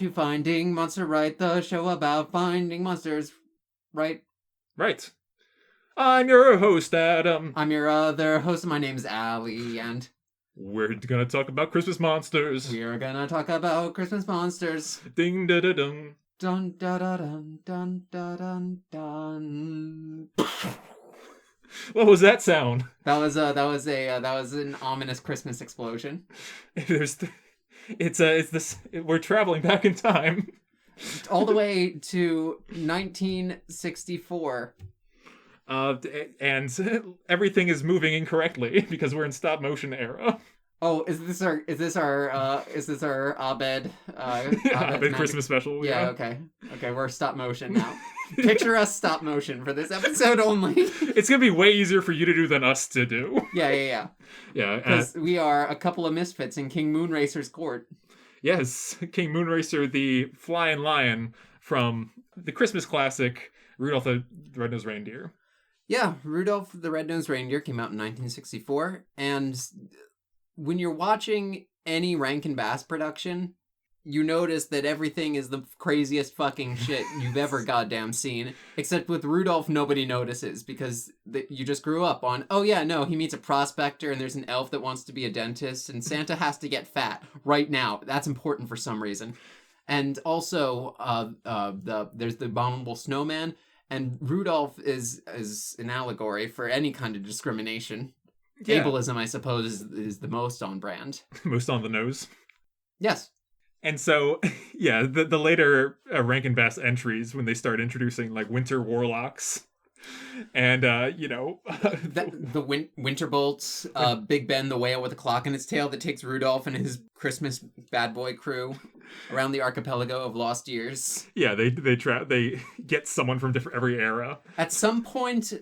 to Finding Monster Right, the show about finding monsters. Right? Right. I'm your host, Adam. I'm your other host. My name's Allie, and we're gonna talk about Christmas monsters. we're gonna talk about Christmas monsters. Ding da da dum. Dun da da dun dun da dun dun. What was that sound? That was an ominous Christmas explosion. We're traveling back in time. All the way to 1964. And everything is moving incorrectly because we're in stop motion era. Oh, is this our Abed Abed Christmas special? Yeah, okay, we're stop motion now. Picture us stop motion for this episode only. It's gonna be way easier for you to do than us to do. Yeah. Because we are a couple of misfits in King Moonracer's court. Yes, King Moonracer, the flying lion from the Christmas classic Rudolph the Red-Nosed Reindeer. Yeah, Rudolph the Red-Nosed Reindeer came out in 1964, and when you're watching any Rankin-Bass production, you notice that everything is the craziest fucking shit you've ever goddamn seen. Except with Rudolph, nobody notices, because you just grew up on, oh yeah, no, he meets a prospector, and there's an elf that wants to be a dentist, and Santa has to get fat right now. That's important for some reason. And also, there's the abominable snowman, and Rudolph is an allegory for any kind of discrimination. Yeah. Ableism, I suppose, is the most on brand. Most on the nose. Yes. And so, yeah, the later Rankin-Bass entries, when they start introducing, like, winter warlocks, and, the winter bolts, Big Ben, the whale with a clock in its tail that takes Rudolph and his Christmas bad boy crew around the archipelago of lost years. Yeah, they get someone from every era. At some point,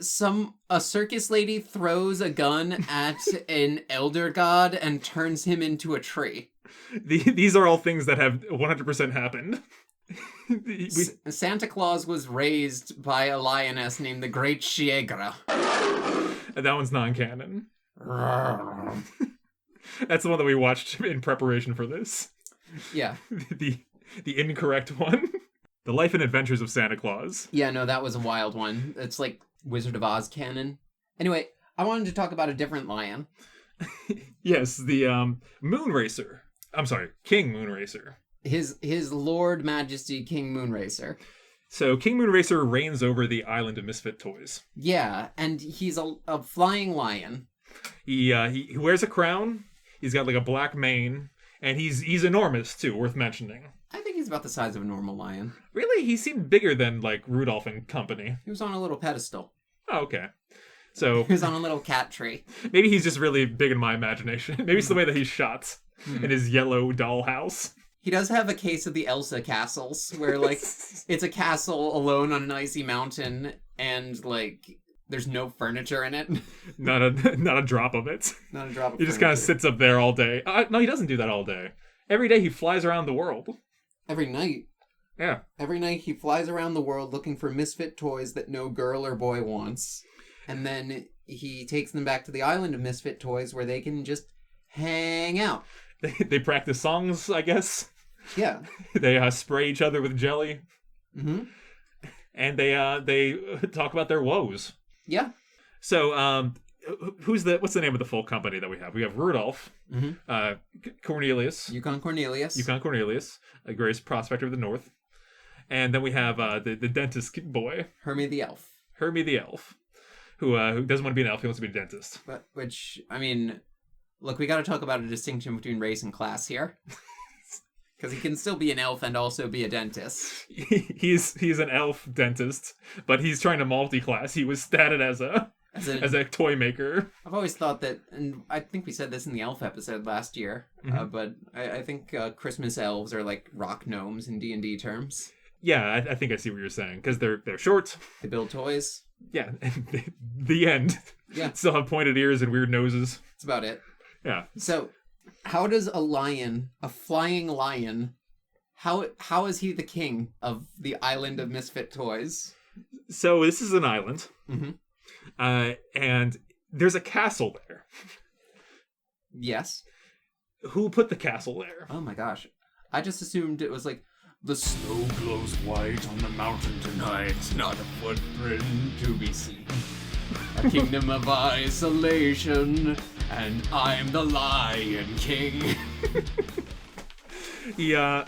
a circus lady throws a gun at an elder god and turns him into a tree. These are all things that have 100% happened. Santa Claus was raised by a lioness named the Great Shiegra. And that one's non-canon. That's the one that we watched in preparation for this. Yeah. The incorrect one. The Life and Adventures of Santa Claus. Yeah, no, that was a wild one. It's like Wizard of Oz canon. Anyway, I wanted to talk about a different lion. Yes, the Moonracer. I'm sorry, King Moonracer. His Lord Majesty King Moonracer. So King Moonracer reigns over the Island of Misfit Toys. Yeah, and he's a flying lion. He wears a crown. He's got like a black mane, and he's enormous too, worth mentioning. I think he's about the size of a normal lion. Really? He seemed bigger than like Rudolph and company. He was on a little pedestal. Oh, okay. So he was on a little cat tree. Maybe he's just really big in my imagination. Maybe it's the way that he's shot in his yellow dollhouse. He does have a case of the Elsa castles, where, like, it's a castle alone on an icy mountain, and, like, there's no furniture in it. Not a drop of it. Not a drop of He just kind of sits up there all day. No, he doesn't do that all day. Every day he flies around the world. Every night? Yeah. Every night he flies around the world looking for misfit toys that no girl or boy wants. And then he takes them back to the Island of Misfit Toys, where they can just hang out. They practice songs, I guess. Yeah. They spray each other with jelly. Mm-hmm. And they talk about their woes. Yeah. So, what's the name of the full company that we have? We have Rudolph, Cornelius. Yukon Cornelius, a greatest prospector of the North. And then we have the dentist boy. Hermie the elf. Who doesn't want to be an elf, he wants to be a dentist. Look, we got to talk about a distinction between race and class here. Because he can still be an elf and also be a dentist. He's an elf dentist, but he's trying to multi-class. He was statted as a toy maker. I've always thought that, and I think we said this in the elf episode last year, but I think Christmas elves are like rock gnomes in D&D terms. Yeah, I think I see what you're saying, because they're short. They build toys. Yeah, the end. Yeah. Still have pointed ears and weird noses. That's about it. Yeah. So, how does a flying lion, how is he the king of the Island of Misfit Toys? So this is an island. Mm-hmm. And there's a castle there. Yes. Who put the castle there? Oh my gosh. I just assumed it was like, The snow glows white on the mountain tonight, not a footprint to be seen. A kingdom of isolation, and I'm the Lion King. Yeah,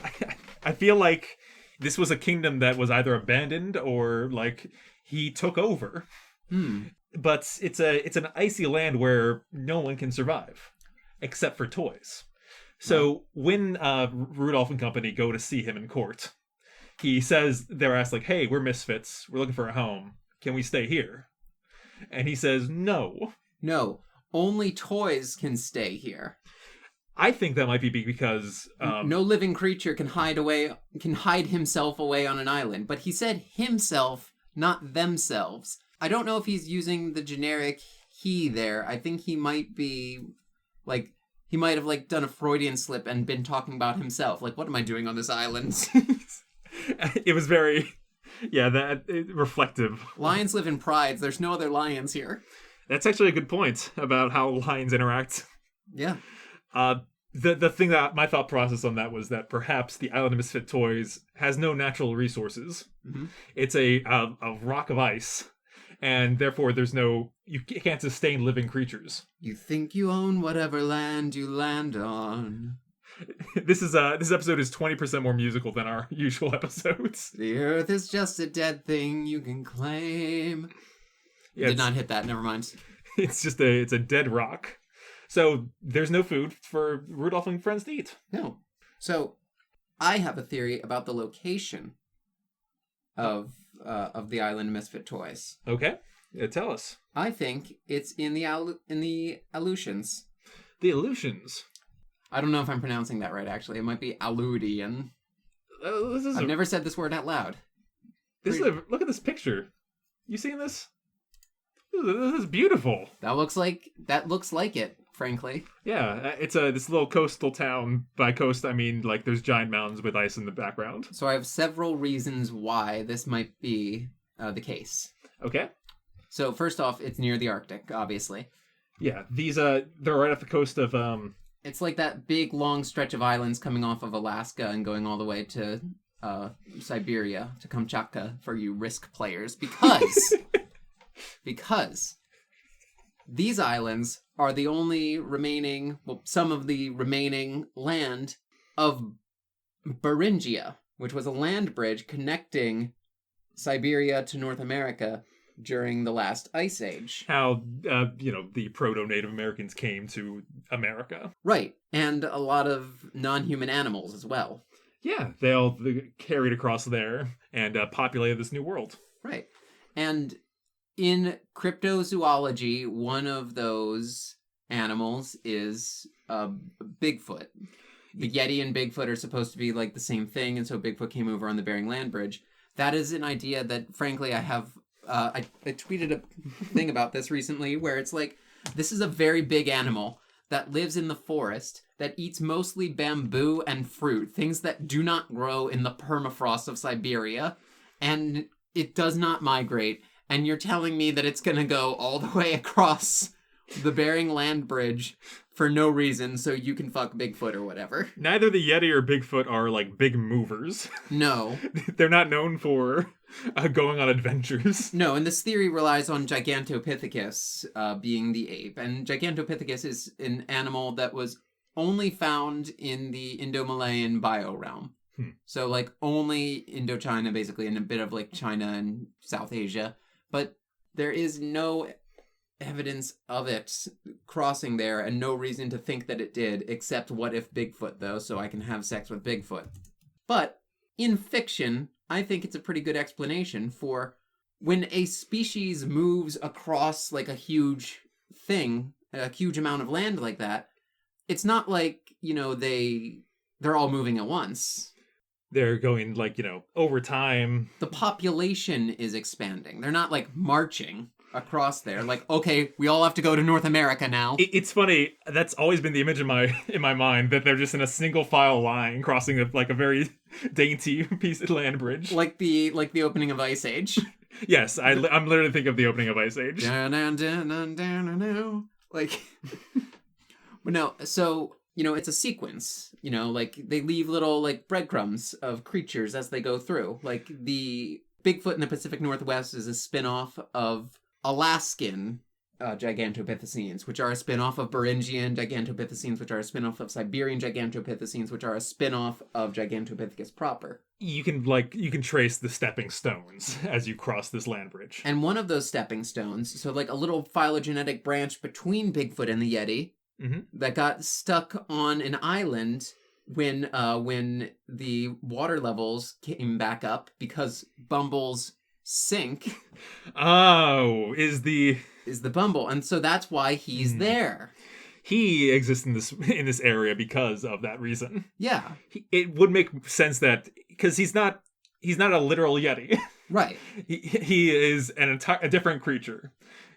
I feel like this was a kingdom that was either abandoned or like he took over. But it's an icy land where no one can survive, except for toys. So when Rudolph and company go to see him in court, he says, they're asked like, hey, we're misfits. We're looking for a home. Can we stay here? And he says, no. No, only toys can stay here. I think that might be because... no living creature can hide himself away on an island. But he said himself, not themselves. I don't know if he's using the generic he there. I think he might be, like... He might have, like, done a Freudian slip and been talking about himself. Like, what am I doing on this island? It was very, reflective. Lions live in prides. There's no other lions here. That's actually a good point about how lions interact. Yeah. The thing that my thought process on that was that perhaps the Island of Misfit Toys has no natural resources. Mm-hmm. It's a rock of ice. And therefore, you can't sustain living creatures. You think you own whatever land you land on. This episode is 20% more musical than our usual episodes. The earth is just a dead thing you can claim. Yeah, did not hit that. Never mind. It's a dead rock. So there's no food for Rudolph and friends to eat. No. So I have a theory about the location of the Island of Misfit Toys. Okay, tell us. I think it's in the Aleutians. The Aleutians. I don't know if I'm pronouncing that right. Actually, it might be Aleutian. I've never said this word out loud. Look at this picture. You seeing this? This is beautiful. That looks like it. Frankly. Yeah, it's this little coastal town. By coast, I mean, like, there's giant mountains with ice in the background. So I have several reasons why this might be the case. Okay. So first off, it's near the Arctic, obviously. Yeah, these, they're right off the coast of, It's like that big, long stretch of islands coming off of Alaska and going all the way to Siberia, to Kamchatka, for you Risk players, because... because... these islands are the only remaining, some of the remaining land of Beringia, which was a land bridge connecting Siberia to North America during the last ice age. How, the proto-Native Americans came to America. Right, and a lot of non-human animals as well. Yeah, they all carried across there and populated this new world. Right, and... in cryptozoology, one of those animals is Bigfoot. The Yeti and Bigfoot are supposed to be like the same thing, and so Bigfoot came over on the Bering Land Bridge. That is an idea that, frankly, I have... I tweeted a thing about this recently, where it's like, this is a very big animal that lives in the forest, that eats mostly bamboo and fruit, things that do not grow in the permafrost of Siberia, and it does not migrate. And you're telling me that it's going to go all the way across the Bering Land Bridge for no reason, so you can fuck Bigfoot or whatever. Neither the Yeti or Bigfoot are, like, big movers. No. They're not known for going on adventures. No, and this theory relies on Gigantopithecus being the ape. And Gigantopithecus is an animal that was only found in the Indo-Malayan biorealm. So, like, only Indochina, basically, and a bit of, like, China and South Asia. But there is no evidence of it crossing there, and no reason to think that it did, except what if Bigfoot, though, so I can have sex with Bigfoot. But in fiction, I think it's a pretty good explanation for when a species moves across, like, a huge thing, a huge amount of land like that, it's not like, they're all moving at once. They're going, like, over time. The population is expanding. They're not, like, marching across there. Like, okay, we all have to go to North America now. It's funny. That's always been the image in my mind, that they're just in a single file line crossing a very dainty piece of land bridge. Like the opening of Ice Age. Yes, I'm literally thinking of the opening of Ice Age. Like, but no, so it's a sequence. Like they leave little like breadcrumbs of creatures as they go through. Like the Bigfoot in the Pacific Northwest is a spin-off of Alaskan Gigantopithecines, which are a spin-off of Beringian Gigantopithecines, which are a spin-off of Siberian Gigantopithecines, which are a spin-off of Gigantopithecus proper. You can trace the stepping stones as you cross this land bridge. And one of those stepping stones, so like a little phylogenetic branch between Bigfoot and the Yeti, that got stuck on an island when the water levels came back up because Bumble's sink. Oh, is the Bumble, and so that's why he's there. He exists in this area because of that reason. Yeah, it would make sense that because he's not a literal Yeti, right? he is a different creature,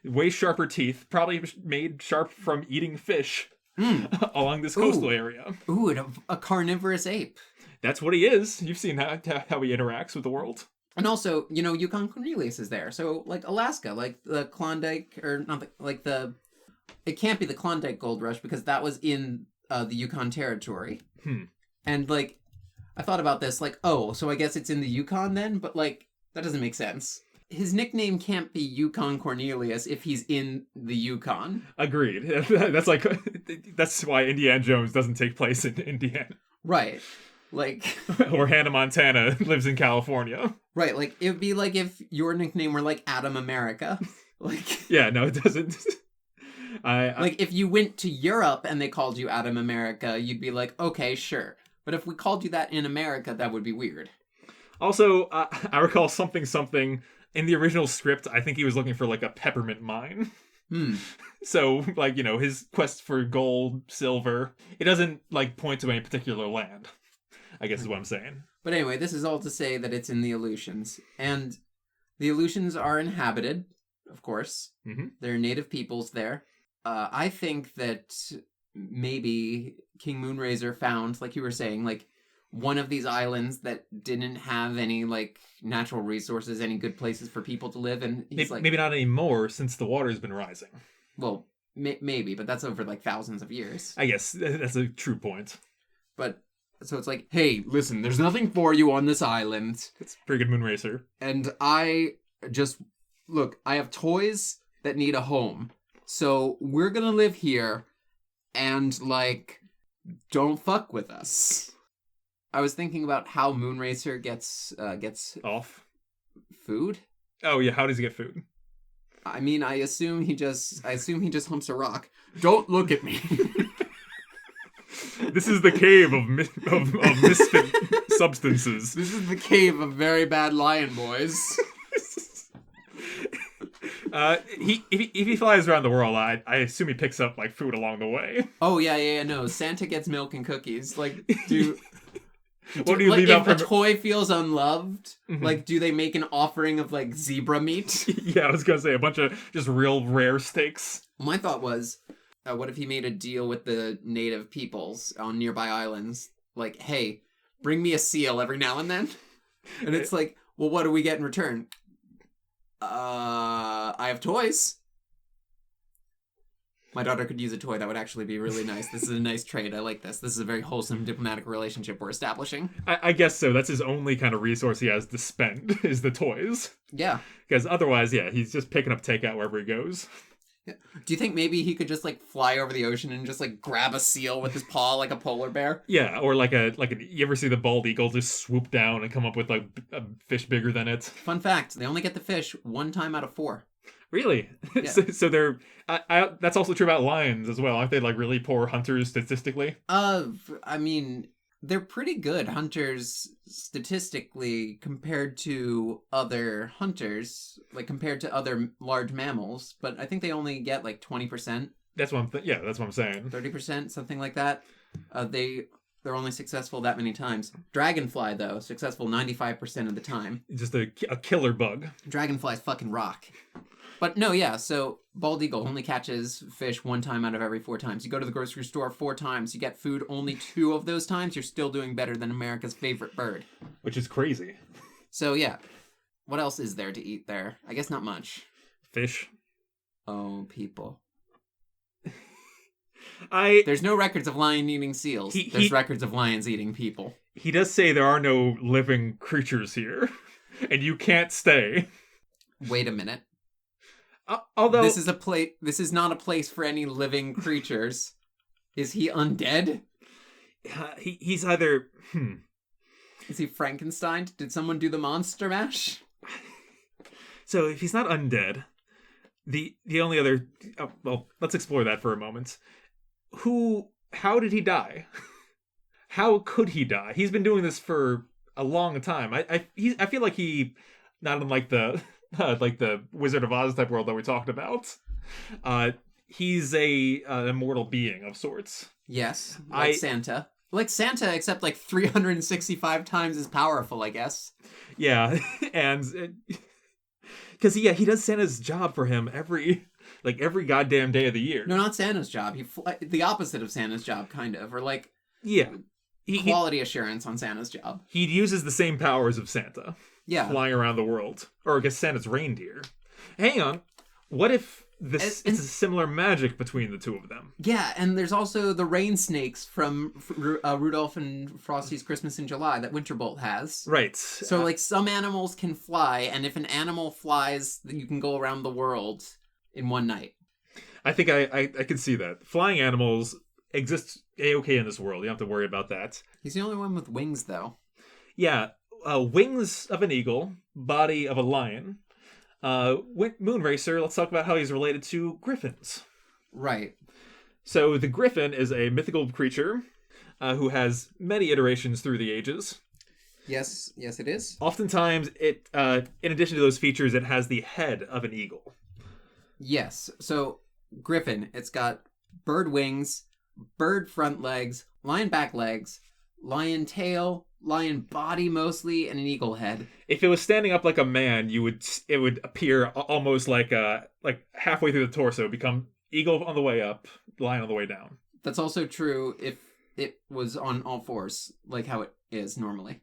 way sharper teeth, probably made sharp from eating fish along this coastal area. Ooh, a carnivorous ape. That's what he is. You've seen how he interacts with the world. And also, Yukon Cornelius is there. So, like, Alaska, like the Klondike, or not it can't be the Klondike Gold Rush because that was in the Yukon Territory. And, like, I thought about this, like, oh, so I guess it's in the Yukon then? But, like, that doesn't make sense. His nickname can't be Yukon Cornelius if he's in the Yukon. Agreed. That's why Indiana Jones doesn't take place in Indiana. Right. Like... or Hannah Montana lives in California. Right, like, it would be like if your nickname were, like, Adam America. Like... Yeah, no, it doesn't. Like, if you went to Europe and they called you Adam America, you'd be like, okay, sure. But if we called you that in America, that would be weird. Also, I recall something in the original script. I think he was looking for like a peppermint mine. So, like, his quest for gold, silver, it doesn't like point to any particular land, I guess is what I'm saying. But anyway, this is all to say that it's in the Aleutians. And the Aleutians are inhabited, of course. There are native peoples there. I think that maybe King Moonracer found, like you were saying, like one of these islands that didn't have any like natural resources, any good places for people to live, and he's like, maybe not anymore since the water's been rising. Well, maybe, but that's over like thousands of years. I guess that's a true point. But so it's like, hey, listen, there's nothing for you on this island. It's pretty good Moonracer. And I have toys that need a home. So we're gonna live here and, like, don't fuck with us. I was thinking about how Moonracer gets off food. Oh yeah, how does he get food? I mean, I assume he just humps a rock. Don't look at me. This is the cave of misfit substances. This is the cave of very bad lion boys. If he flies around the world, I assume he picks up like food along the way. Oh yeah. No, Santa gets milk and cookies. Like, what do you leave out if a toy feels unloved? Like, do they make an offering of like zebra meat? Yeah, I was gonna say a bunch of just real rare steaks. My thought was, what if he made a deal with the native peoples on nearby islands? Like, hey, bring me a seal every now and then. And it's like, well, what do we get in return? I have toys. My daughter could use a toy. That would actually be really nice. This is a nice trade. I like this. This is a very wholesome diplomatic relationship we're establishing. I guess so. That's his only kind of resource he has to spend is the toys. Yeah. Because otherwise, yeah, he's just picking up takeout wherever he goes. Yeah. Do you think maybe he could just like fly over the ocean and just like grab a seal with his paw like a polar bear? Yeah, or you ever see the bald eagle just swoop down and come up with like a fish bigger than it? Fun fact, they only get the fish 1 time out of 4. Really? Yeah. So they're that's also true about lions as well. Aren't they like really poor hunters statistically? I mean, they're pretty good hunters statistically compared to other hunters, like compared to other large mammals, but I think they only get like 20%. That's what I'm saying. 30%, something like that. They're only successful that many times. Dragonfly, though, successful 95% of the time. Just a killer bug. Dragonflies fucking rock. But no, yeah, so bald eagle only catches fish 1 time out of every 4 times. You go to the grocery store 4 times, you get food only 2 of those times, you're still doing better than America's favorite bird. Which is crazy. So yeah, what else is there to eat there? I guess not much. Fish. Oh, people. There's no records of lion eating seals. There's records of lions eating people. He does say there are no living creatures here, and you can't stay. Wait a minute. Although this is not a place for any living creatures. Is he undead? He's either Is he Frankenstein? Did someone do the monster mash? So if he's not undead, the only other let's explore that for a moment. How did he die? How could he die? He's been doing this for a long time. I feel like he, not unlike the like the Wizard of Oz type world that we talked about, he's a immortal being of sorts. Yes, like Santa. Like Santa, except like 365 times as powerful, I guess. Yeah, and because he does Santa's job for him every goddamn day of the year. No, not Santa's job. The opposite of Santa's job, kind of, or like quality assurance on Santa's job. He uses the same powers of Santa. Yeah, flying around the world, or I guess Santa's reindeer. Hang on, what if it's a similar magic between the two of them? Yeah, and there's also the rain snakes from Rudolph and Frosty's Christmas in July that Winterbolt has. Right. So like some animals can fly, and if an animal flies, you can go around the world in one night. I think I can see that. Flying animals exist A-okay in this world. You don't have to worry about that. He's the only one with wings, though. Yeah. Wings of an eagle, body of a lion. Moonracer, let's talk about how he's related to griffins. Right. So the griffin is a mythical creature who has many iterations through the ages. Yes, it is. Oftentimes, it in addition to those features, it has the head of an eagle. Yes. So griffin, it's got bird wings, bird front legs, lion back legs, lion tail, lion body mostly, and an eagle head. If it was standing up like a man, it would appear almost like halfway through the torso, become eagle on the way up, lion on the way down. That's also true if it was on all fours, like how it is normally.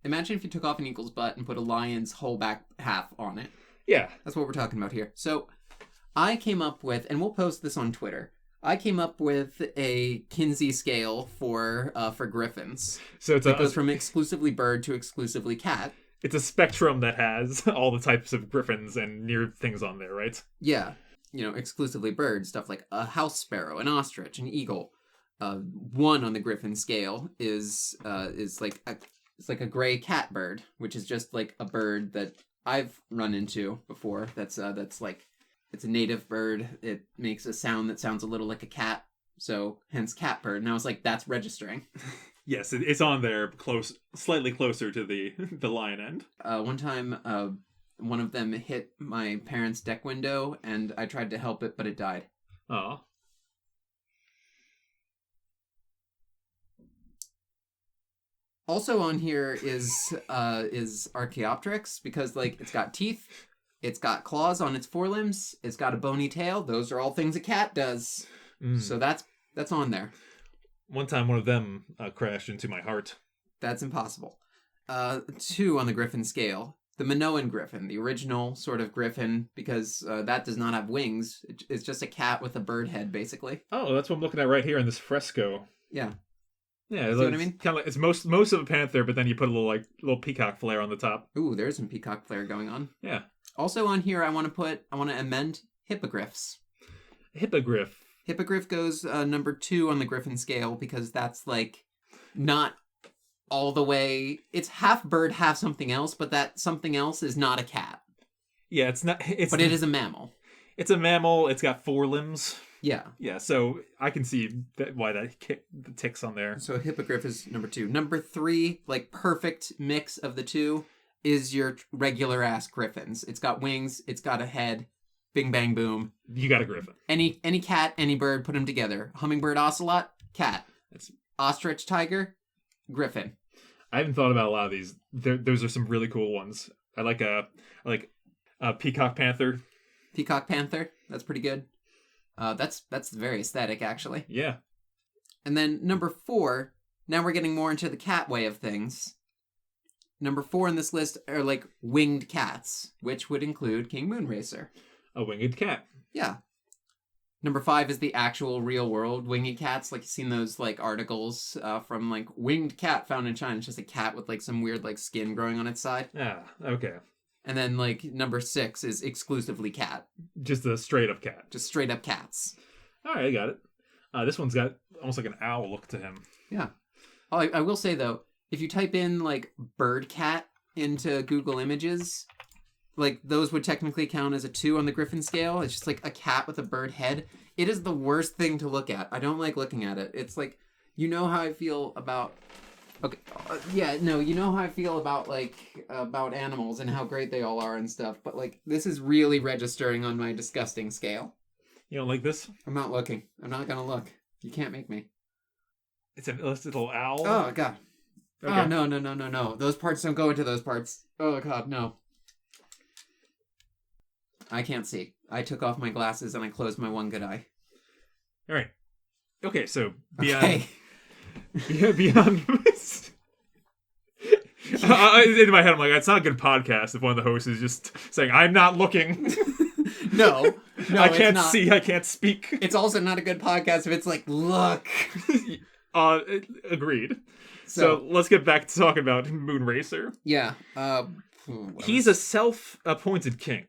Imagine if you took off an eagle's butt and put a lion's whole back half on it. Yeah. That's what we're talking about here. So I came up with, and we'll post this on Twitter, I came up with a Kinsey scale for griffins. So it goes from exclusively bird to exclusively cat. It's a spectrum that has all the types of griffins and near things on there, right? Yeah. Exclusively bird, stuff like a house sparrow, an ostrich, an eagle. 1 on the griffin scale is like a gray catbird, which is just like a bird that I've run into before. That's like, it's a native bird. It makes a sound that sounds a little like a cat, so hence catbird. And I was like, that's registering. Yes, it's on there, slightly closer to the lion end. One time, one of them hit my parents' deck window, and I tried to help it, but it died. Oh. Also on here is Archaeopteryx, because like it's got teeth. It's got claws on its forelimbs. It's got a bony tail. Those are all things a cat does. So that's on there. One time, one of them crashed into my heart. That's impossible. 2 on the griffin scale. The Minoan griffin, the original sort of griffin, because that does not have wings. It's just a cat with a bird head, basically. Oh, that's what I'm looking at right here in this fresco. Yeah. Yeah, see what I mean? Kind of like, it's most of a panther, but then you put a little peacock flare on the top. Ooh, there's some peacock flare going on. Yeah. Also on here, I want to amend hippogriffs. Hippogriff. Hippogriff goes number 2 on the griffin scale, because that's like not all the way. It's half bird, half something else, but that something else is not a cat. Yeah, it's not. But it is a mammal. It's a mammal. It's got 4 limbs. Yeah. Yeah, so I can see why the ticks on there. So hippogriff is number 2. Number 3, like perfect mix of the two, is your regular ass griffins. It's got wings, it's got a head, bing bang boom. You got a griffin. Any cat, any bird, put them together. Hummingbird, ocelot, cat. That's ostrich, tiger, griffin. I haven't thought about a lot of these. Those are some really cool ones. I like a peacock panther. Peacock panther, that's pretty good. That's very aesthetic, actually. Yeah. And then number 4, now we're getting more into the cat way of things. Number 4 on this list are like winged cats, which would include King Moonracer. A winged cat. Yeah. Number 5 is the actual real world winged cats. Like, you've seen those, like, articles from, like, winged cat found in China. It's just a cat with, like, some weird, like, skin growing on its side. Ah, okay. And then, like, number 6 is exclusively cat. Just a straight up cat. Just straight up cats. All right, I got it. This one's got almost like an owl look to him. Yeah. Oh, I will say, though, if you type in, like, bird cat into Google Images, like, those would technically count as a 2 on the Griffin scale. It's just, like, a cat with a bird head. It is the worst thing to look at. I don't like looking at it. It's, like, you know how I feel about... Okay, you know how I feel about, like, about animals and how great they all are and stuff, but, like, this is really registering on my disgusting scale. You don't like this? I'm not looking. I'm not gonna look. You can't make me. It's a little owl? Oh, God. Okay. Oh, no. Those parts don't go into those parts. Oh, God, no. I can't see. I took off my glasses and I closed my one good eye. All right. Okay, so beyond... Okay. Beyond this... in my head, I'm like, it's not a good podcast if one of the hosts is just saying, I'm not looking. No, I can't see, I can't speak. It's also not a good podcast if it's like, look. Agreed. So let's get back to talking about Moonracer. Yeah. He's a self-appointed king.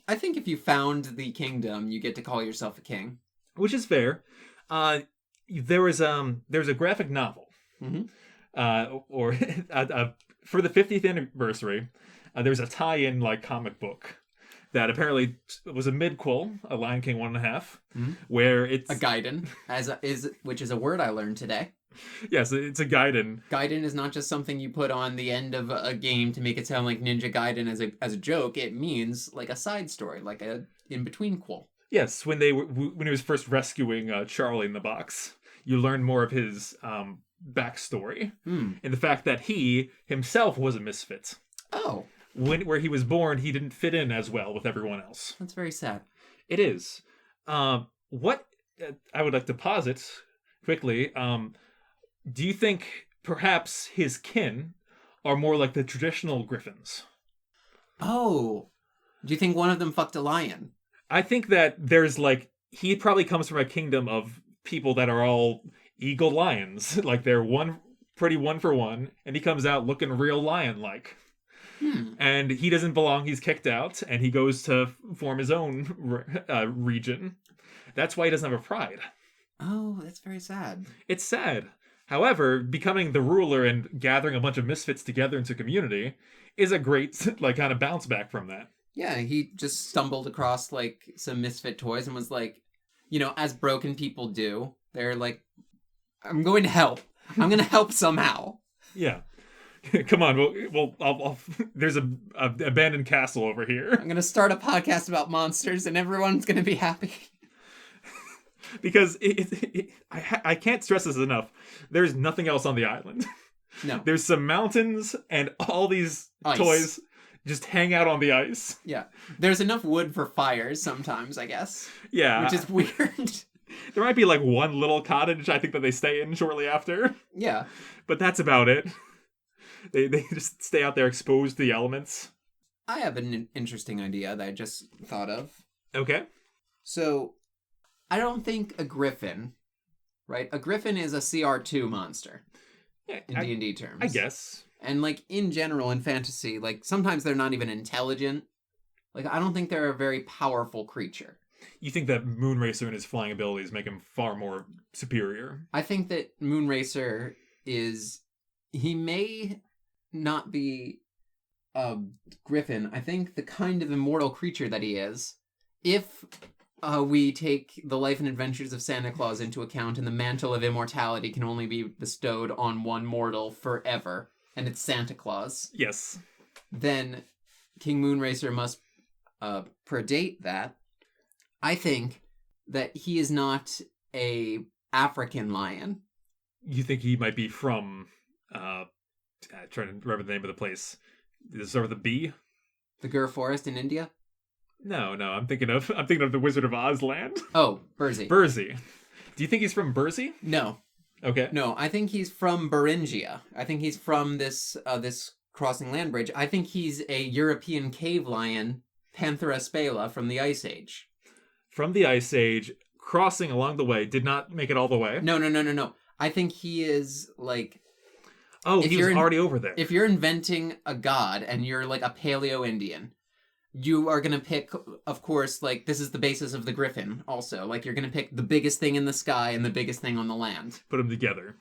I think if you found the kingdom, you get to call yourself a king. Which is fair. There's a graphic novel. Mm-hmm. For the 50th anniversary, there's a tie-in like comic book that apparently was a midquel, a Lion King 1.5, mm-hmm. where it's a Gaiden, which is a word I learned today. Yes, it's a Gaiden. Gaiden is not just something you put on the end of a game to make it sound like Ninja Gaiden as a joke. It means like a side story, like a in-between quel. Yes, when he was first rescuing Charlie in the box, you learn more of his backstory and the fact that he himself was a misfit. Oh. Where he was born, he didn't fit in as well with everyone else. That's very sad. It is. What I would like to posit quickly, do you think perhaps his kin are more like the traditional griffins? Oh. Do you think one of them fucked a lion? I think that there's like, he probably comes from a kingdom of people that are all eagle lions. Like they're pretty one for one, and he comes out looking real lion-like. And he doesn't belong, he's kicked out, and he goes to form his own region. That's why he doesn't have a pride. Oh, that's very sad. It's sad. However, becoming the ruler and gathering a bunch of misfits together into community is a great, like, kind of bounce back from that. Yeah, he just stumbled across, like, some Misfit Toys and was like, you know, as broken people do, they're like, I'm going to help. I'm going to help somehow. Yeah. Come on, I'll there's a abandoned castle over here. I'm going to start a podcast about monsters and everyone's going to be happy. Because I can't stress this enough. There's nothing else on the island. No. There's some mountains and all these ice. Toys just hang out on the ice. Yeah. There's enough wood for fires sometimes, I guess. Yeah. Which is weird. There might be like one little cottage, I think, that they stay in shortly after. Yeah. But that's about it. They just stay out there exposed to the elements. I have an interesting idea that I just thought of. Okay. So, I don't think a griffin, right? A griffin is a CR2 monster. Yeah, in D&D terms. I guess. And, like, in general, in fantasy, like, sometimes they're not even intelligent. Like, I don't think they're a very powerful creature. You think that Moonracer and his flying abilities make him far more superior? I think that Moonracer is... He may not be a griffin. I think the kind of immortal creature that he is, if we take the life and adventures of Santa Claus into account and the mantle of immortality can only be bestowed on one mortal forever, and it's Santa Claus. Yes. Then King Moonracer must predate that. I think that he is not a African lion. You think he might be from... trying to remember the name of the place. Does it start with a B? The Gur Forest in India? No, I'm thinking of the Wizard of Oz land. Oh, Burzy. Burzy. Do you think he's from Burzy? No. Okay. No, I think he's from Beringia. I think he's from this crossing land bridge. I think he's a European cave lion, Panthera spela, from the Ice Age. from the Ice Age, crossing along the way, did not make it all the way. No. I think he is like... Oh, he was already over there. If you're inventing a god and you're like a Paleo-Indian, you are going to pick, of course, like, this is the basis of the griffin also. Like, you're going to pick the biggest thing in the sky and the biggest thing on the land. Put them together.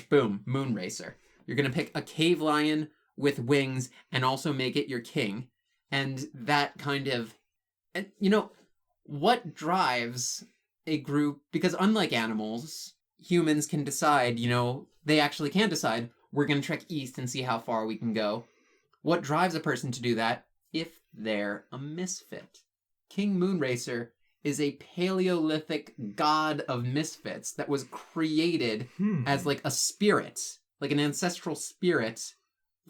Boom. Moonracer. You're going to pick a cave lion with wings and also make it your king. And that kind of... what drives a group... Because unlike animals, humans can decide, they actually can decide, we're going to trek east and see how far we can go. What drives a person to do that? If they're a misfit. King Moonracer is a Paleolithic god of misfits that was created as like a spirit, like an ancestral spirit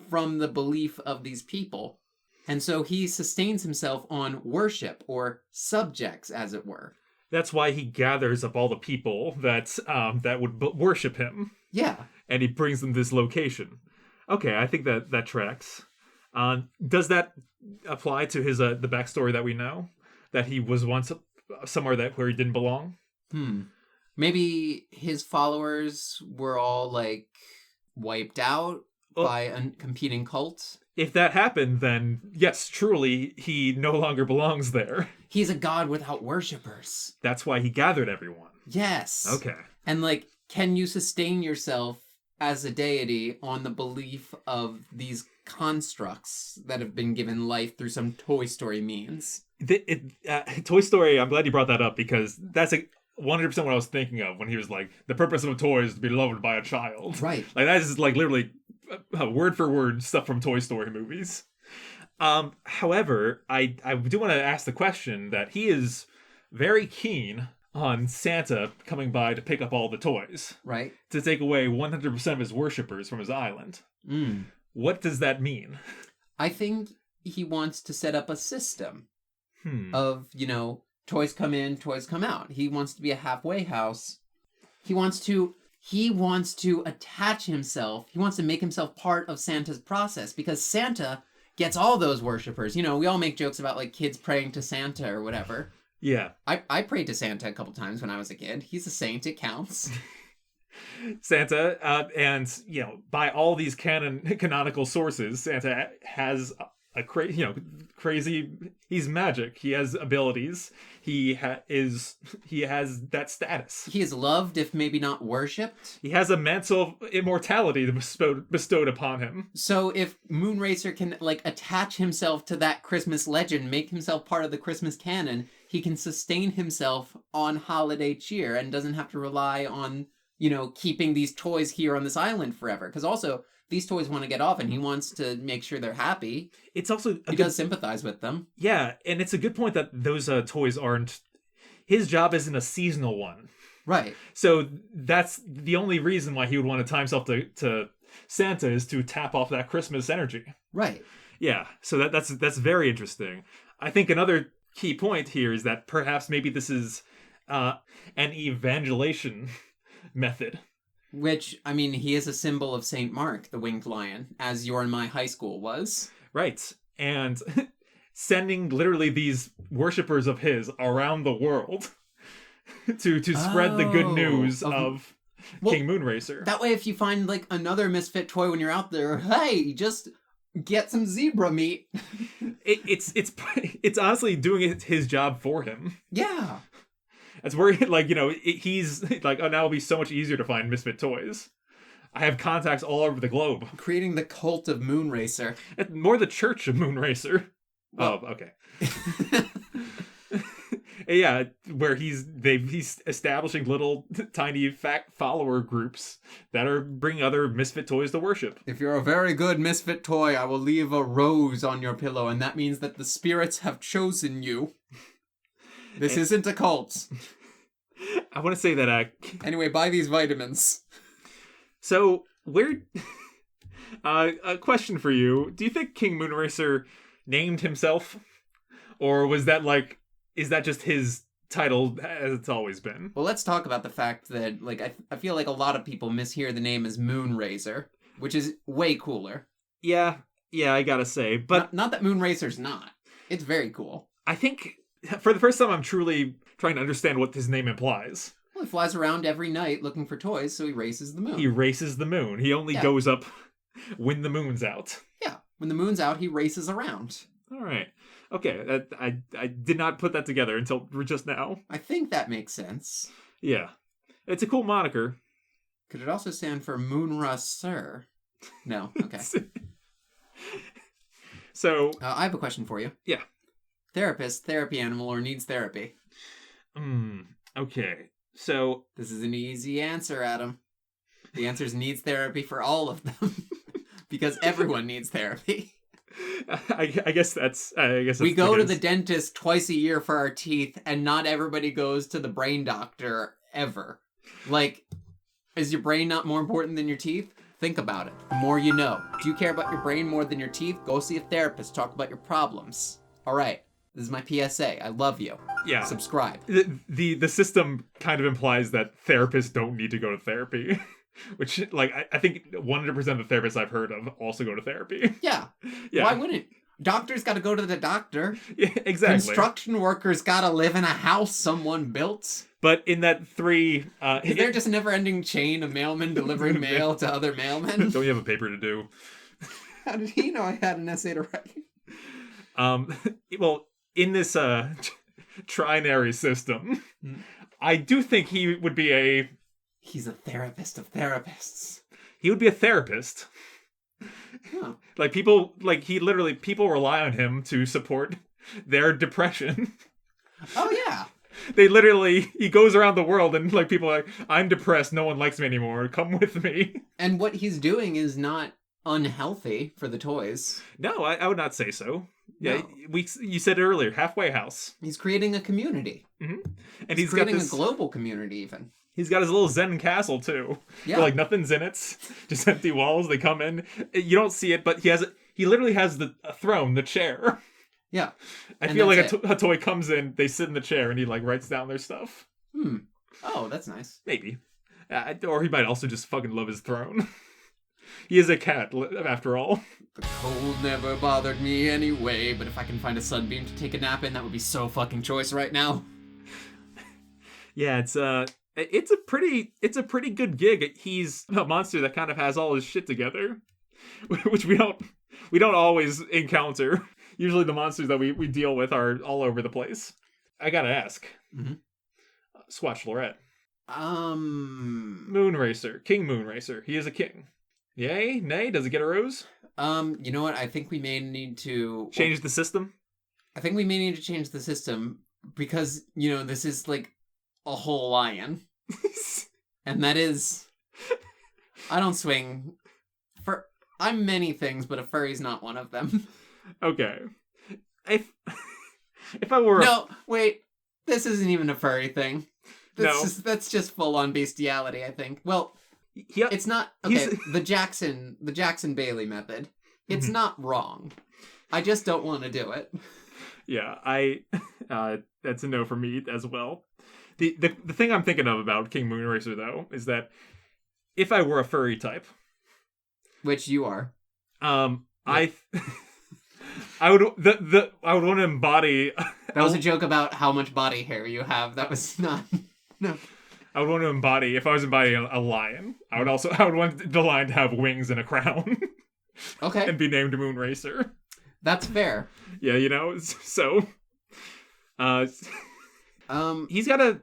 from the belief of these people. And so he sustains himself on worship or subjects, as it were. That's why he gathers up all the people that would worship him. Yeah. And he brings them to this location. Okay, I think that tracks. Does that apply to his the backstory that we know? That he was once somewhere where he didn't belong? Maybe his followers were all, like, wiped out by a competing cult? If that happened, then yes, truly, he no longer belongs there. He's a god without worshippers. That's why he gathered everyone. Yes. Okay. And, like, can you sustain yourself as a deity on the belief of these constructs that have been given life through some Toy Story means? Toy Story, I'm glad you brought that up, because that's 100% what I was thinking of when he was like, the purpose of a toy is to be loved by a child. Right. Like, that is like literally word for word stuff from Toy Story movies. However, I do want to ask the question that he is very keen on Santa coming by to pick up all the toys. Right. To take away 100% of his worshippers from his island. What does that mean? I think he wants to set up a system of, toys come in, toys come out. He wants to be a halfway house. He wants to attach himself. He wants to make himself part of Santa's process, because Santa gets all those worshippers. We all make jokes about, like, kids praying to Santa or whatever. Yeah. I prayed to Santa a couple times when I was a kid. He's a saint. It counts. Santa, and by all these canonical sources, Santa has a crazy. He's magic. He has abilities. He has that status. He is loved, if maybe not worshipped. He has a mantle of immortality bestowed upon him. So if Moonracer can attach himself to that Christmas legend, make himself part of the Christmas canon, he can sustain himself on holiday cheer and doesn't have to rely on keeping these toys here on this island forever. Because also, these toys want to get off, and he wants to make sure they're happy. It's also... He does sympathize with them. Yeah, and it's a good point that those toys aren't... His job isn't a seasonal one. Right. So that's the only reason why he would want to tie himself to Santa, is to tap off that Christmas energy. Right. Yeah, so that's very interesting. I think another key point here is that perhaps maybe this is an evangelization method. Which, he is a symbol of St. Mark, the winged lion, as your and my high school was. Right. And sending literally these worshippers of his around the world to spread the good news of King Moonracer. That way, if you find another misfit toy when you're out there, hey, just get some zebra meat. It's honestly doing his job for him. Yeah. That's where, he's like, oh, now it'll be so much easier to find misfit toys. I have contacts all over the globe. Creating the cult of Moonracer. More the church of Moonracer. Well, oh, okay. Yeah, where he's establishing little tiny follower groups that are bringing other misfit toys to worship. If you're a very good misfit toy, I will leave a rose on your pillow, and that means that the spirits have chosen you. This isn't a cult. I want to say that... Anyway, buy these vitamins. So, a question for you. Do you think King Moonracer named himself? Or was that is that just his title as it's always been? Well, let's talk about the fact that, I feel like a lot of people mishear the name as Moonracer, which is way cooler. Yeah, I gotta say. But not that Moonracer's not. It's very cool. I think... For the first time, I'm truly trying to understand what his name implies. Well, he flies around every night looking for toys, so he races the moon. He races the moon. He only goes up when the moon's out. Yeah, when the moon's out, he races around. All right. Okay, I did not put that together until just now. I think that makes sense. Yeah. It's a cool moniker. Could it also stand for Moonracer? No, okay. So... I have a question for you. Yeah. Therapist, therapy animal, or needs therapy? Okay. So... This is an easy answer, Adam. The answer is needs therapy for all of them. Because everyone needs therapy. I guess that's... we go to the dentist twice a year for our teeth, and not everybody goes to the brain doctor ever. Like, is your brain not more important than your teeth? Think about it. The more you know. Do you care about your brain more than your teeth? Go see a therapist. Talk about your problems. All right. This is my PSA. I love you. Yeah. Subscribe. The system kind of implies that therapists don't need to go to therapy. Which, like, I think 100% of the therapists I've heard of also go to therapy. Yeah. Why wouldn't? Doctors got to go to the doctor. Yeah, exactly. Construction workers got to live in a house someone built. But in that is there just a never-ending chain of mailmen delivering mail to other mailmen? Don't you have a paper to do? How did he know I had an essay to write? Well, in this trinary system, I do think he would be He's a therapist of therapists. He would be a therapist. Huh. Like people rely on him to support their depression. Oh yeah. He goes around the world and like people are like, I'm depressed, no one likes me anymore, come with me. And what he's doing is not unhealthy for the toys. No, I would not say so. No. Yeah, you said it earlier, halfway house. He's creating a community. Mm-hmm. And he's creating a global community even. He's got his little Zen castle, too. Yeah. Where, like, nothing's in it. Just empty walls. They come in. You don't see it, but he literally has a throne, the chair. Yeah. I feel like a toy comes in, they sit in the chair, and he, like, writes down their stuff. Oh, that's nice. Maybe. Or he might also just fucking love his throne. He is a cat, after all. The cold never bothered me anyway, but if I can find a sunbeam to take a nap in, that would be so fucking choice right now. Yeah, it's a pretty good gig. He's a monster that kind of has all his shit together, which we don't always encounter. Usually the monsters that we deal with are all over the place. I gotta ask. Mm-hmm. Squatch Lorette. Moonracer. King Moonracer. He is a king. Yay? Nay? Does it get a rose? You know what? I think we may need to... Change the system? I think we may need to change the system because, this is like a whole lion. And that is... I don't swing... I'm many things, but a furry's not one of them. Okay. If I were... No, wait. This isn't even a furry thing. That's just full-on bestiality, I think. Well... Yeah, it's not okay. The Jackson Bailey method. It's not wrong. I just don't want to do it. Yeah, that's a no for me as well. The thing I'm thinking of about King Moonracer though is that if I were a furry type, which you are, I would want to embody. That was a joke about how much body hair you have. That was not no. I would want to embody, if I was embodying a lion, I would want the lion to have wings and a crown. Okay. And be named Moonracer. That's fair. Yeah, so... he's got a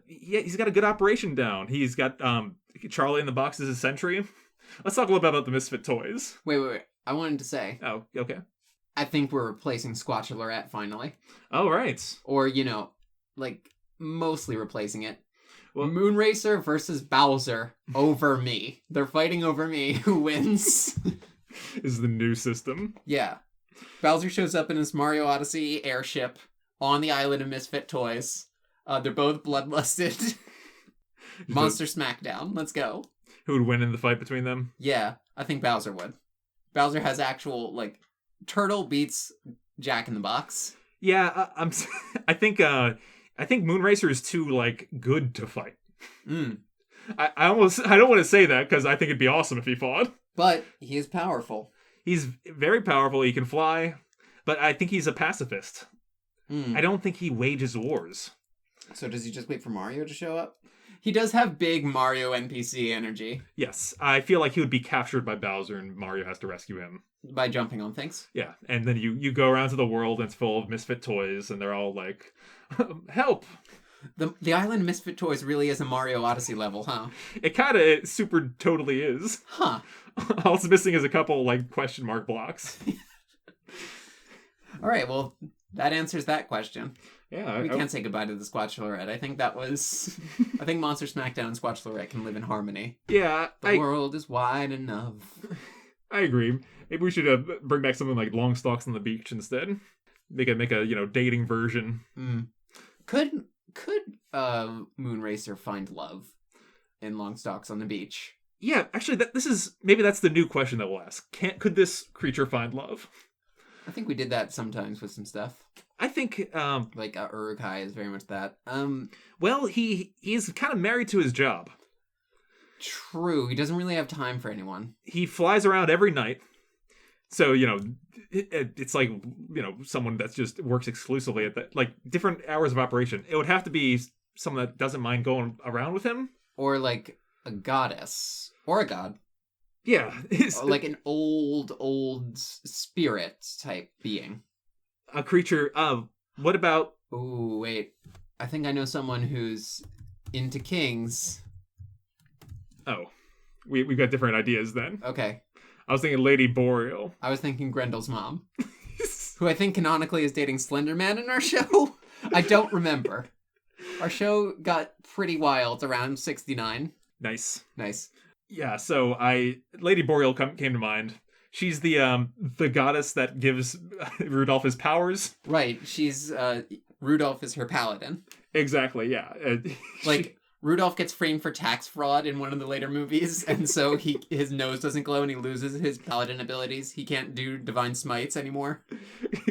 good operation down. He's got Charlie in the Box as a sentry. Let's talk a little bit about the Misfit Toys. Wait. I wanted to say... Oh, okay. I think we're replacing Squatch Lorette finally. Oh, right. Or, mostly replacing it. Well, Moonracer versus Bowser over me. They're fighting over me. Who wins? Is the new system. Yeah. Bowser shows up in his Mario Odyssey airship on the Island of Misfit Toys. They're both bloodlusted. Monster Smackdown. Let's go. Who would win in the fight between them? Yeah, I think Bowser would. Bowser has actual, Turtle beats Jack in the Box. Yeah, I think Moonracer is too, good to fight. I don't want to say that because I think it'd be awesome if he fought. But he is powerful. He's very powerful. He can fly, but I think he's a pacifist. I don't think he wages wars. So does he just wait for Mario to show up? He does have big Mario NPC energy. Yes, I feel like he would be captured by Bowser and Mario has to rescue him. By jumping on things? Yeah, and then you go around to the world and it's full of Misfit Toys and they're all like, help! The Island of Misfit Toys really is a Mario Odyssey level, huh? It kind of super totally is. Huh. All it's missing is a couple, like, question mark blocks. All right, well, that answers that question. Yeah. We can't say goodbye to the Squatchlorette. I think that was... I think Monster Smackdown and Squatchlorette can live in harmony. Yeah. The world is wide enough. I agree. Maybe we should bring back something like Long Stalks on the Beach instead. Make a dating version. Could Moonracer find love in Long Stalks on the Beach? Yeah, actually, maybe that's the new question that we'll ask. Could this creature find love? I think we did that sometimes with some stuff. I think like Uruk-hai is very much that. Well, he's kind of married to his job. True, he doesn't really have time for anyone. He flies around every night. So, it's like, someone that just works exclusively at like different hours of operation. It would have to be someone that doesn't mind going around with him. Or like a goddess. Or a god. Yeah. Or like an old spirit type being. A creature. What about... Ooh, wait. I think I know someone who's into kings. Oh. We've got different ideas then. Okay. I was thinking Lady Boreal. I was thinking Grendel's mom. Who I think canonically is dating Slender Man in our show. I don't remember. Our show got pretty wild around 69. Nice. Yeah, so Lady Boreal came to mind. She's the goddess that gives Rudolph his powers. Right. She's Rudolph is her paladin. Exactly, yeah. Rudolph gets framed for tax fraud in one of the later movies, and so his nose doesn't glow and he loses his paladin abilities. He can't do divine smites anymore.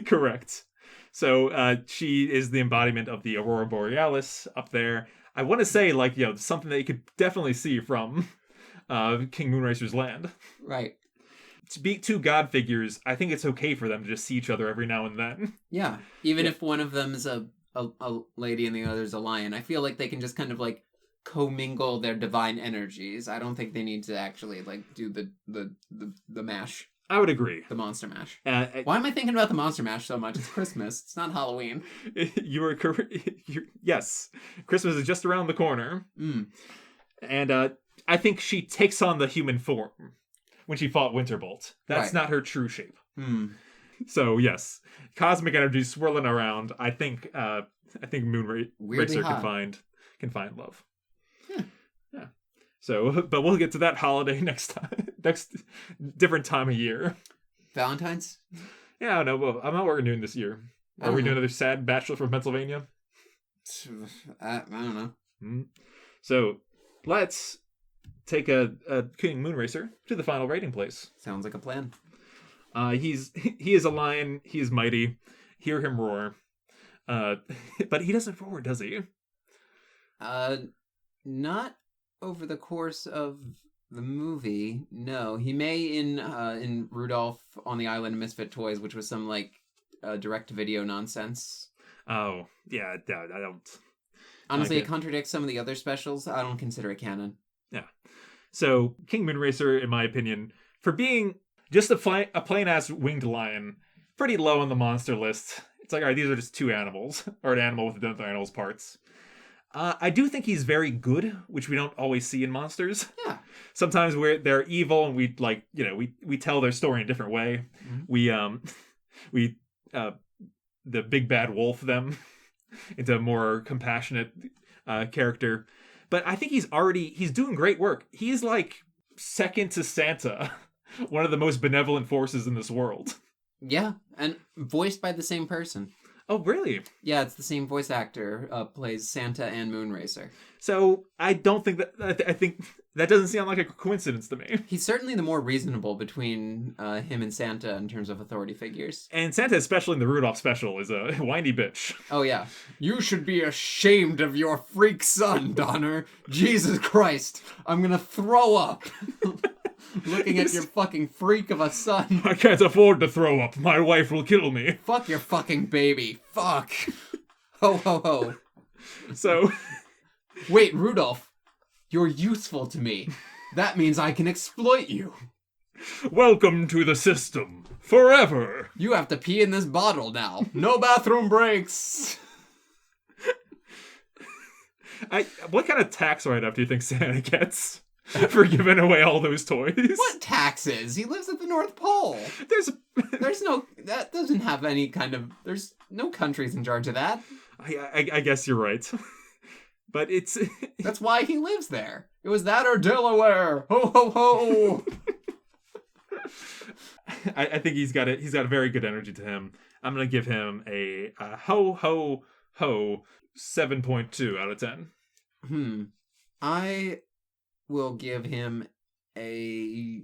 Correct. So she is the embodiment of the Aurora Borealis up there. I want to say, something that you could definitely see from King Moonracer's land. Right. To be two god figures, I think it's okay for them to just see each other every now and then. Yeah. Even if one of them is a lady and the other's a lion, I feel like they can just kind of commingle their divine energies. I don't think they need to actually do the mash. I would agree. The monster mash. Why am I thinking about the monster mash so much? It's Christmas. It's not Halloween. You were correct. Yes. Christmas is just around the corner. And I think she takes on the human form when she fought Winterbolt. That's not her true shape. So yes, cosmic energy swirling around. I think Moonracer can find love. Yeah. So, but we'll get to that holiday next different time of year. Valentine's? Yeah, no, well, I'm not what we're doing this year. Are we doing another sad bachelor from Pennsylvania? I don't know. So, let's take a King Moonracer to the final rating place. Sounds like a plan. He is a lion. He is mighty. Hear him roar. But he doesn't roar, does he? Not over the course of the movie. No, he may in Rudolph on the Island of Misfit Toys, which was some direct-to-video nonsense. Oh yeah, I don't. Honestly, it contradicts some of the other specials. I don't consider it canon. Yeah. So King Moonracer, in my opinion, for being just a plain-ass winged lion, pretty low on the monster list. It's like, all right, these are just two animals, or an animal with another animal's parts. I do think he's very good, which we don't always see in monsters. Yeah. Sometimes they're evil, and we tell their story in a different way. We the big bad wolf them into a more compassionate character. But I think he's doing great work. He's second to Santa, one of the most benevolent forces in this world. Yeah, and voiced by the same person. Oh, really? Yeah, it's the same voice actor plays Santa and Moonracer. So I don't think that. I think that doesn't sound like a coincidence to me. He's certainly the more reasonable between him and Santa in terms of authority figures. And Santa, especially in the Rudolph special, is a whiny bitch. Oh yeah, you should be ashamed of your freak son, Donner. Jesus Christ, I'm gonna throw up. Looking at your fucking freak of a son. I can't afford to throw up. My wife will kill me. Fuck your fucking baby. Fuck. Ho, ho, ho. So, Wait, Rudolph, you're useful to me. That means I can exploit you. welcome to the system. Forever. You have to pee in this bottle now. No bathroom breaks. What kind of tax write-up do you think Santa gets for giving away all those toys? What taxes? He lives at the North Pole. There's no... That doesn't have any kind of... There's no countries in charge of that. I guess you're right. But it's... That's why he lives there. It was that or Delaware. Ho, ho, ho. I think he's got a very good energy to him. I'm going to give him a ho, ho, ho 7.2 out of 10. I will give him a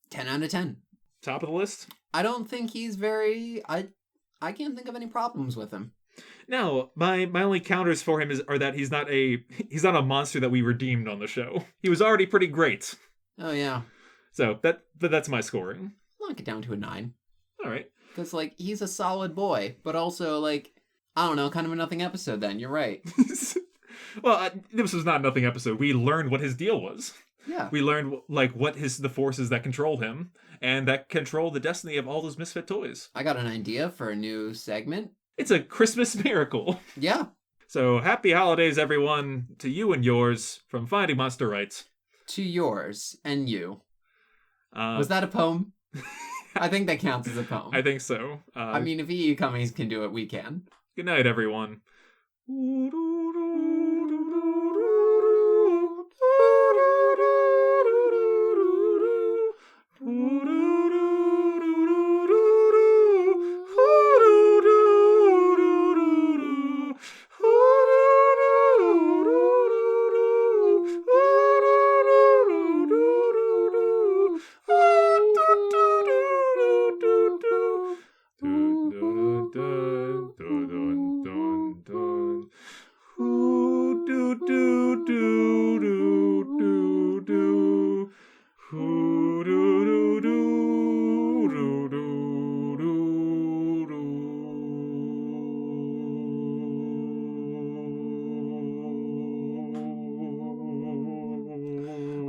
10 out of 10. Top of the list? I don't think he's very... I can't think of any problems with him. No, my only counters for him are that he's not a monster that we redeemed on the show. He was already pretty great. Oh, yeah. So that's my scoring. Knock it down to a 9. All right. Because, like, he's a solid boy, but also, like, I don't know, kind of a nothing episode then. You're right. Well, this was not a nothing episode. We learned what his deal was. Yeah. We learned, like, the forces that controlled him, and that controlled the destiny of all those Misfit toys. I got an idea for a new segment. It's a Christmas miracle. Yeah. So, happy holidays, everyone, to you and yours, from Finding Monster Rights. To yours and you. Was that a poem? I think that counts as a poem. I think so. I mean, if EE Cummings can do it, we can. Good night, everyone.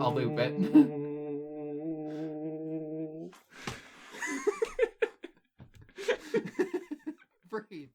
I'll loop it. Breathe.